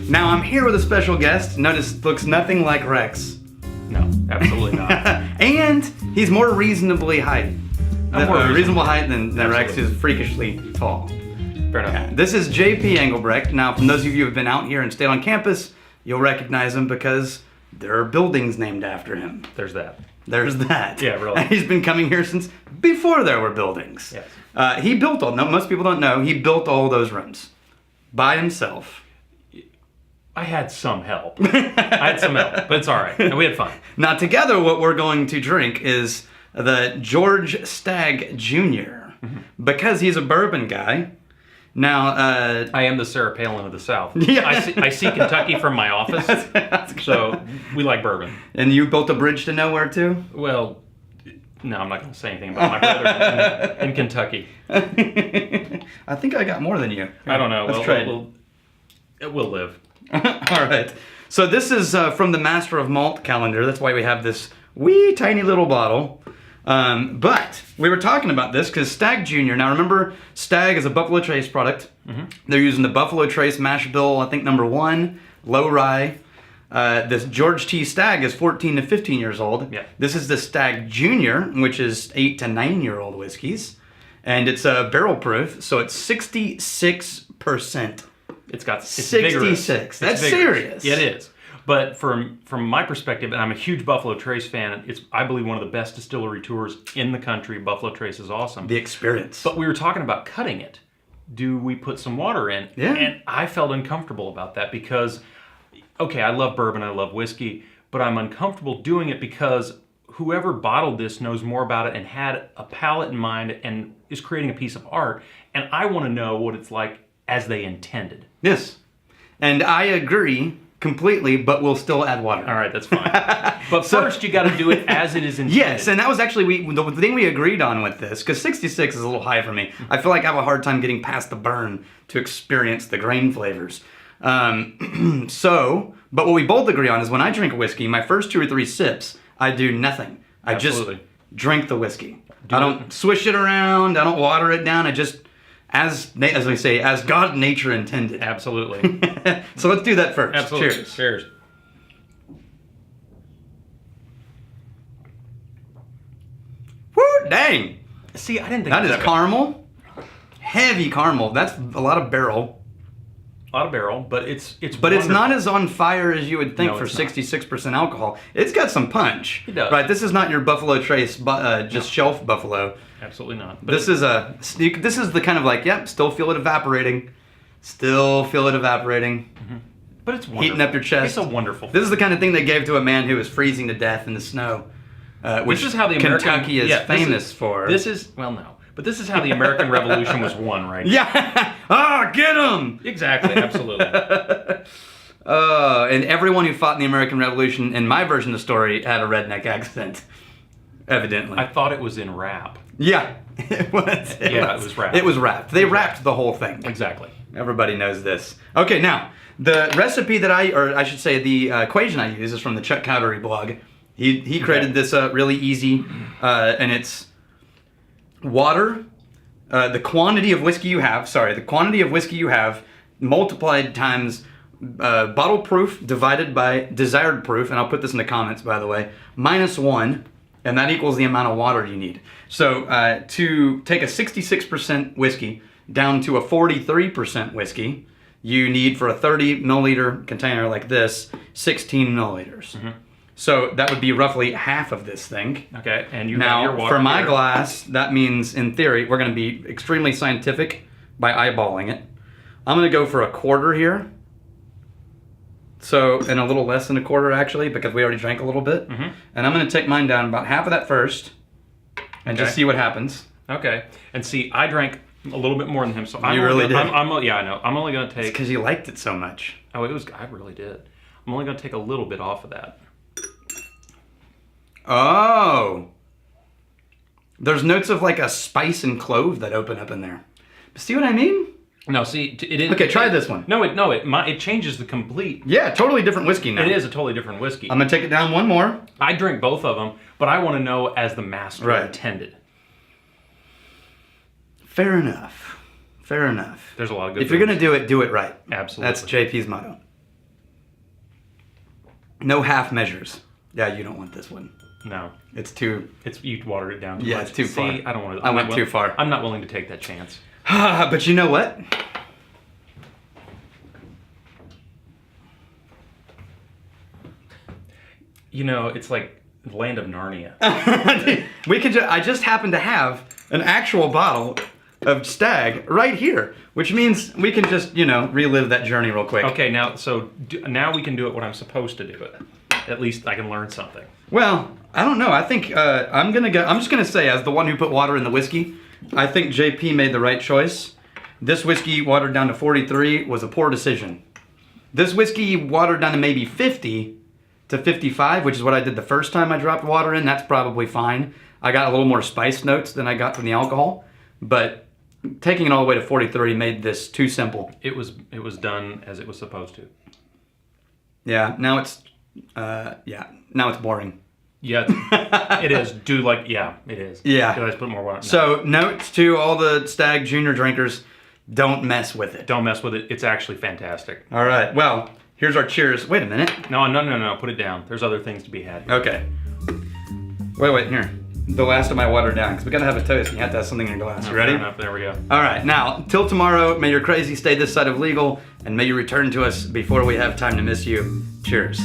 Now I'm here with a special guest. Notice looks nothing like Rex. No, absolutely not. And he's more reasonably height. Reasonable height than Rex, who's freakishly tall. Fair enough. This is JP Engelbrecht. Now, from those of you who have been out here and stayed on campus, you'll recognize him because there are buildings named after him. There's that. There's that. Yeah, really. He's been coming here since before there were buildings. Yes. He built all, no, most people don't know, he built all those rooms by himself. I had some help. But it's all right. And we had fun. Now, together, what we're going to drink is the George Stagg Jr. Because he's a bourbon guy. Now, I am the Sarah Palin of the South. Yeah. I see Kentucky from my office, so we like bourbon. And you built a bridge to nowhere, too? Well, no, I'm not going to say anything about my brother in Kentucky. I think I got more than you. I don't know. Let's trade. We'll live. All right. So this is from the Master of Malt calendar. That's why we have this wee tiny little bottle. But we were talking about this because Stagg Jr. Now remember, Stagg is a Buffalo Trace product. They're using the Buffalo Trace mash bill, I think number 1, low rye. This George T. Stagg is 14 to 15 years old. Yeah. This is the Stagg Jr., which is 8 to 9-year-old whiskeys. And it's barrel proof, so it's 66%. It's 66. vigorous. That's serious. Yeah, it is. But from my perspective, and I'm a huge Buffalo Trace fan, it's, I believe, one of the best distillery tours in the country. Buffalo Trace is awesome. The experience. But we were talking about cutting it. Do we put some water in? Yeah. And I felt uncomfortable about that because, okay, I love bourbon, I love whiskey, but I'm uncomfortable doing it because whoever bottled this knows more about it and had a palate in mind and is creating a piece of art. And I want to know what it's like as they intended. Yes. And I agree completely, but we'll still add water. All right, that's fine. But first, you got to do it as it is intended. Yes, and that was actually the thing we agreed on with this, because 66 is a little high for me. I feel like I have a hard time getting past the burn to experience the grain flavors. But what we both agree on is when I drink whiskey, my first 2 or 3 sips, I do nothing. I Absolutely. just drink the whiskey. I don't swish it around. I don't water it down. I just, as we say, as God and nature intended. Absolutely. So let's do that first. Absolutely. Cheers. Cheers. Woo, dang. See, I didn't think That is caramel. Heavy caramel. That's a lot of barrel. A lot of barrel, but it's But it's not as on fire as you would think No, for it's not. 66% alcohol. It's got some punch. It does. Right, this is not your Buffalo Trace, just shelf Buffalo. Absolutely not. But This is the kind of like, yep, still feel it evaporating. Still feel it evaporating. But it's wonderful. Heating up your chest. It's a wonderful. This is the kind of thing they gave to a man who was freezing to death in the snow. Which This is how the American Kentucky is famous for. This is but this is how the American Revolution was won, right? Yeah. Ah, get him. Exactly. Absolutely. And everyone who fought in the American Revolution, in my version of the story, had a redneck accent. Evidently. I thought it was in rap. Yeah. It was. It was rap. It was rapped. They rapped the whole thing. Exactly. Everybody knows this. Okay, now, the recipe that I should say the equation I use is from the Chuck Cowdery blog. He created this really easy, and it's water, the quantity of whiskey you have, multiplied times bottle proof divided by desired proof, and I'll put this in the comments, by the way, -1, and that equals the amount of water you need. So to take a 66% whiskey down to a 43% whiskey, you need, for a 30 milliliter container like this, 16 milliliters. So that would be roughly half of this thing. Okay, and you Now, have your water for my here. glass, that means, in theory, we're going to be extremely scientific by eyeballing it. I'm going to go for a quarter here. So, and a little less than a quarter, actually, because we already drank a little bit. And I'm going to take mine down about half of that first and just see what happens. Okay, and see, I drank a little bit more than him, so You really did. Yeah, I know. I'm only going to take. Because you liked it so much. Oh, I really did. I'm only going to take a little bit off of that. Oh. There's notes of like a spice and clove that open up in there. See what I mean? No, see, it is. Okay, try this one. It changes the complete. Yeah, totally different whiskey now. It is a totally different whiskey. I'm going to take it down one more. I drink both of them, but I want to know as the master intended. Fair enough. Fair enough. There's a lot of good If you're going to do it right. Absolutely. That's JP's motto. No half measures. Yeah, you don't want this one. No. It's too... You watered it down too Yeah, much. it's too far. See, I don't want to. I went too far. I'm not willing to take that chance. But you know what? You know, it's like the land of Narnia. I just happen to have an actual bottle of Stagg right here, which means we can just, relive that journey real quick. Okay, now now we can do it when I'm supposed to do it. At least I can learn something. Well, I don't know. I think I'm just gonna say, as the one who put water in the whiskey, I think JP made the right choice. This whiskey watered down to 43 was a poor decision. This whiskey watered down to maybe 50 to 55, which is what I did the first time I dropped water in. That's probably fine. I got a little more spice notes than I got from the alcohol, but taking it all the way to 43 made this too simple. It was done as it was supposed to. Yeah, now it's boring. Yeah, it is. It is. Yeah. Could I just put more water? No. So notes to all the Stagg Jr. drinkers: don't mess with it. Don't mess with it. It's actually fantastic. All right. Well, here's our cheers. Wait a minute. No. Put it down. There's other things to be had. Okay. Wait. Here. The last of my water down, because we gotta have a toast. You have to have something in your glass. You ready? Fair enough. There we go. All right. Now, till tomorrow, may your crazy stay this side of legal, and may you return to us before we have time to miss you. Cheers.